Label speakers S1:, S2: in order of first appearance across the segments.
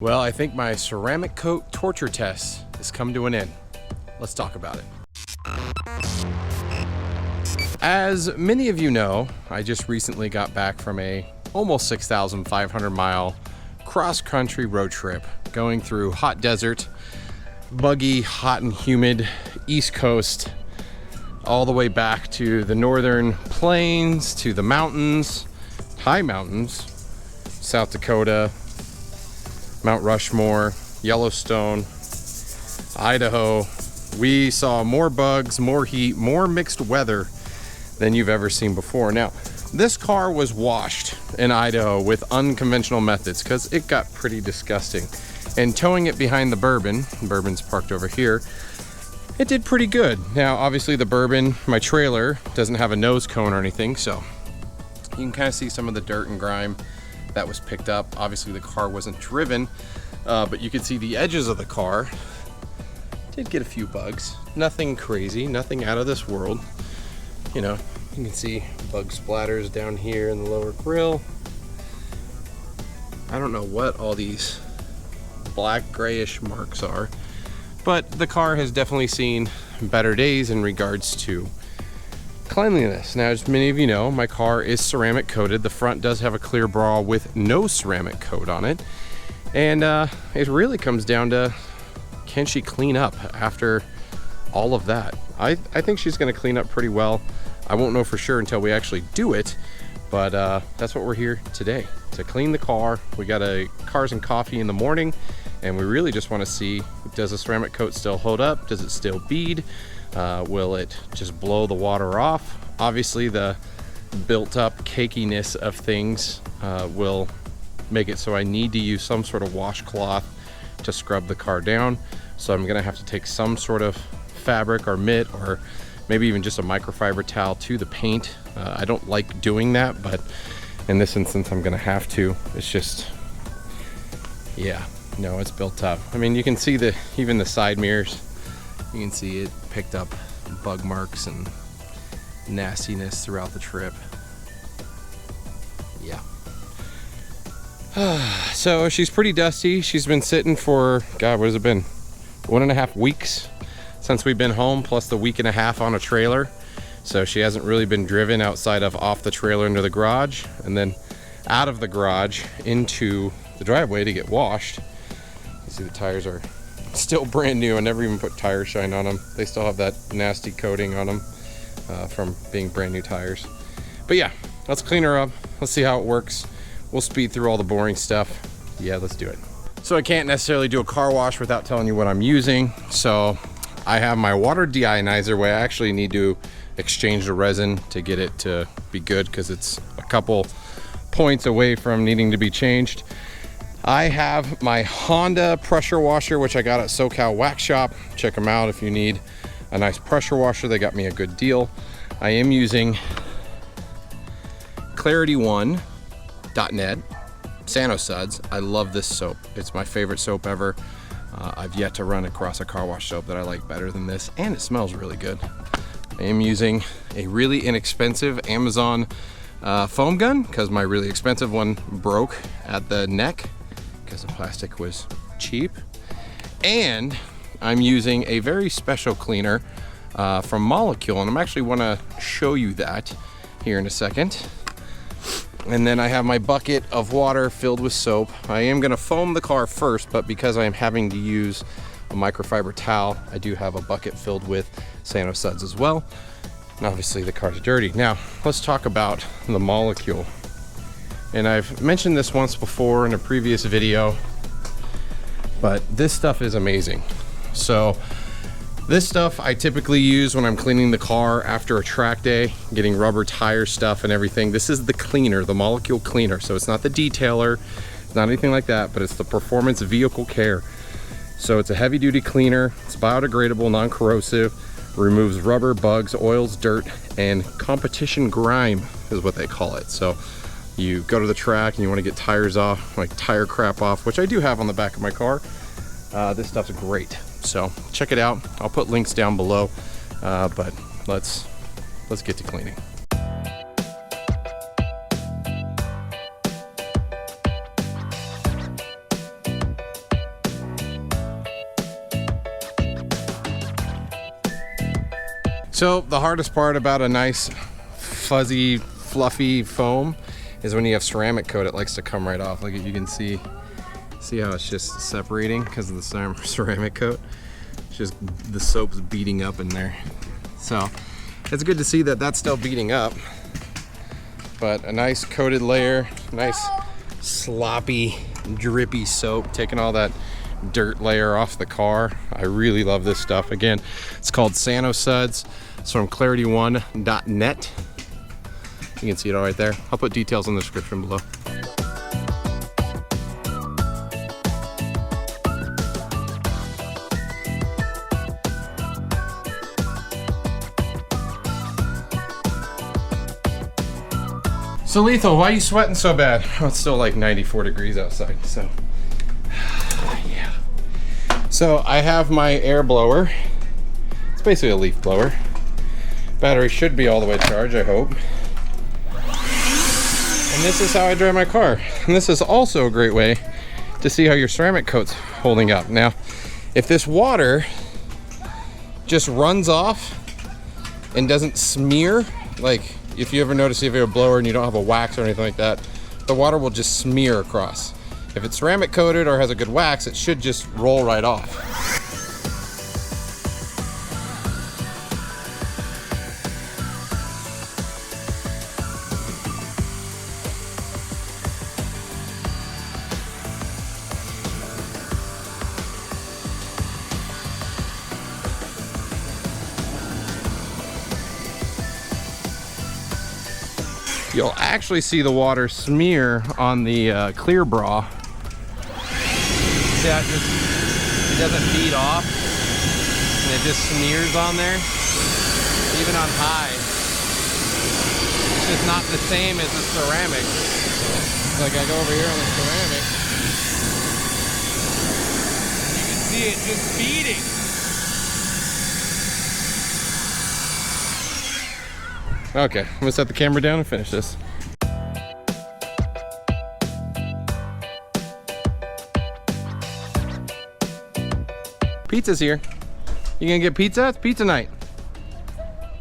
S1: Well, I think my ceramic coat torture test has come to an end. Let's talk about it. As many of you know, I just recently got back from a almost 6,500 mile cross-country road trip going through hot desert, buggy, hot and humid East Coast, all the way back to the northern plains, to the mountains, high mountains, South Dakota, Mount Rushmore, Yellowstone, Idaho. We saw more bugs, more heat, more mixed weather than you've ever seen before. Now, this car was washed in Idaho with unconventional methods because it got pretty disgusting. And towing it behind the Burban's parked over here, it did pretty good. Now, obviously the Burban, my trailer, doesn't have a nose cone or anything, so you can kind of see some of the dirt and grime that was picked up. Obviously the car wasn't driven, but you could see the edges of the car. Did get a few bugs. Nothing crazy, nothing out of this world. You know, you can see bug splatters down here in the lower grill. I don't know what all these black grayish marks are, but the car has definitely seen better days in regards to cleanliness. Now, as many of you know, my car is ceramic coated. The front does have a clear bra with no ceramic coat on it. And it really comes down to, can she clean up after all of that? I think she's gonna clean up pretty well. I won't know for sure until we actually do it, but that's what we're here today, to clean the car. We got a cars and coffee in the morning, and we really just wanna see, does the ceramic coat still hold up? Does it still bead? Will it just blow the water off? Obviously the built up cakiness of things will make it so I need to use some sort of washcloth to scrub the car down. So I'm gonna have to take some sort of fabric or mitt, or maybe even just a microfiber towel to the paint. I don't like doing that, but in this instance I'm gonna have to. It's just, yeah, no, it's built up. I mean, you can see even the side mirrors, you can see it picked up bug marks and nastiness throughout the trip. Yeah. So she's pretty dusty. She's been sitting for, God, what has it been? 1.5 weeks since we've been home, plus the week and a half on a trailer. So she hasn't really been driven outside of off the trailer into the garage, and then out of the garage into the driveway to get washed. You see the tires are still brand new. I never even put tire shine on them. They still have that nasty coating on them from being brand new tires. But yeah, let's clean her up. Let's see how it works. We'll speed through all the boring stuff. Yeah, let's do it. So I can't necessarily do a car wash without telling you what I'm using. So I have my water deionizer, where I actually need to exchange the resin to get it to be good, because it's a couple points away from needing to be changed. I have my Honda pressure washer, which I got at SoCal Wax Shop. Check them out if you need a nice pressure washer. They got me a good deal. I am using clarity1.net Sano Suds. I love this soap. It's my favorite soap ever. I've yet to run across a car wash soap that I like better than this, and it smells really good. I am using a really inexpensive Amazon foam gun, because my really expensive one broke at the neck because the plastic was cheap. And I'm using a very special cleaner from Molecule, and I'm actually want to show you that here in a second. And then I have my bucket of water filled with soap. I am gonna foam the car first, but because I am having to use a microfiber towel, I do have a bucket filled with Sano Suds as well. And obviously the car's dirty. Now, let's talk about the Molecule. And I've mentioned this once before in a previous video, but this stuff is amazing. So this stuff I typically use when I'm cleaning the car after a track day, getting rubber tire stuff and everything. This is the cleaner, the Molecule cleaner. So it's not the detailer, it's not anything like that, but it's the Performance Vehicle Care. So it's a heavy duty cleaner. It's biodegradable, non-corrosive, removes rubber, bugs, oils, dirt, and competition grime is what they call it. So you go to the track and you want to get tires off, like tire crap off, which I do have on the back of my car. This stuff's great. So check it out. I'll put links down below, but let's get to cleaning. So the hardest part about a nice fuzzy fluffy foam is when you have ceramic coat, it likes to come right off. Like you can see how it's just separating because of the ceramic coat. It's just the soap's beating up in there. So it's good to see that that's still beating up, but a nice coated layer, nice sloppy drippy soap, taking all that dirt layer off the car. I really love this stuff. Again, it's called Sano Suds. It's from clarity1.net. You can see it all right there. I'll put details in the description below. So Lethal, why are you sweating so bad? Well, it's still like 94 degrees outside, so yeah. So I have my air blower. It's basically a leaf blower. Battery should be all the way charged, I hope. And this is how I dry my car. And this is also a great way to see how your ceramic coat's holding up. Now, if this water just runs off and doesn't smear, like if you ever notice if you have a blower and you don't have a wax or anything like that, the water will just smear across. If it's ceramic coated or has a good wax, it should just roll right off. You'll actually see the water smear on the clear bra. See how it doesn't bead off, and it just smears on there, even on high. It's just not the same as the ceramic. Like I go over here on the ceramic, you can see it just beading. Okay, I'm gonna set the camera down and finish this. Pizza's here. You gonna get pizza? It's pizza night.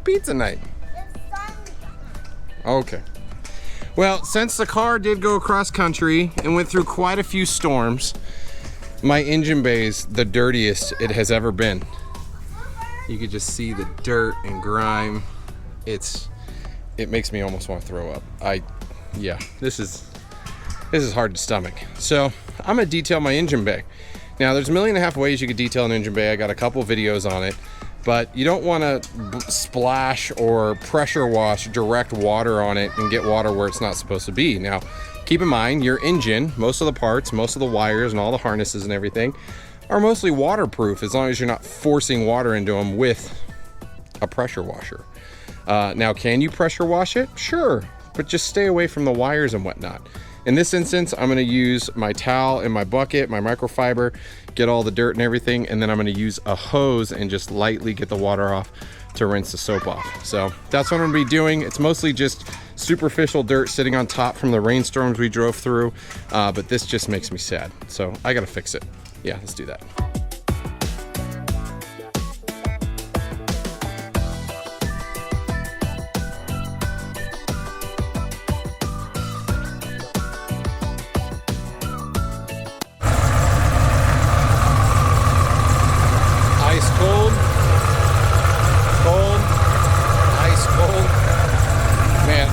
S1: Pizza night. Okay. Well, since the car did go across country and went through quite a few storms, my engine bay is the dirtiest it has ever been. You could just see the dirt and grime. It makes me almost want to throw up. Yeah, this is hard to stomach. So I'm gonna detail my engine bay. Now there's 1.5 million ways you could detail an engine bay. I got a couple videos on it, but you don't want to splash or pressure wash direct water on it and get water where it's not supposed to be. Now, keep in mind your engine, most of the parts, most of the wires and all the harnesses and everything are mostly waterproof as long as you're not forcing water into them with a pressure washer. Now, can you pressure wash it? Sure, but just stay away from the wires and whatnot. In this instance, I'm gonna use my towel and my bucket, my microfiber, get all the dirt and everything, and then I'm gonna use a hose and just lightly get the water off to rinse the soap off. So that's what I'm gonna be doing. It's mostly just superficial dirt sitting on top from the rainstorms we drove through, but this just makes me sad. So I gotta fix it. Yeah, let's do that.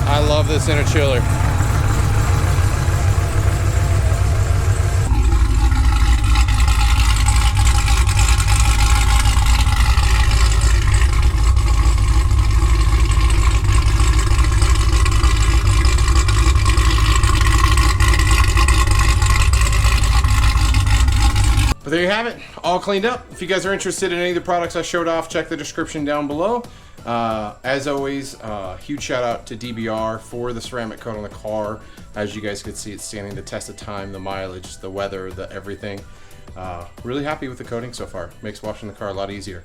S1: I love this inner chiller. But there you have it, all cleaned up. If you guys are interested in any of the products I showed off, check the description down below. As always, huge shout out to DBR for the ceramic coat on the car. As you guys can see, it's standing the test of time, the mileage, the weather, the everything. Really happy with the coating so far. Makes washing the car a lot easier.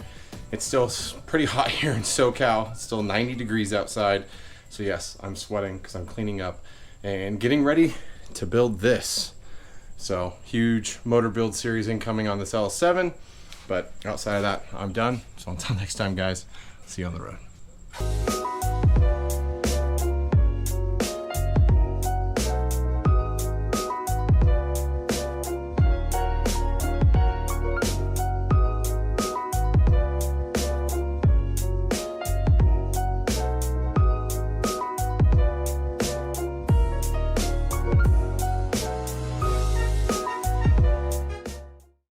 S1: It's still pretty hot here in SoCal. It's still 90 degrees outside. So yes, I'm sweating because I'm cleaning up and getting ready to build this. So huge motor build series incoming on this L7. But outside of that, I'm done. So until next time, guys, see you on the road.
S2: you.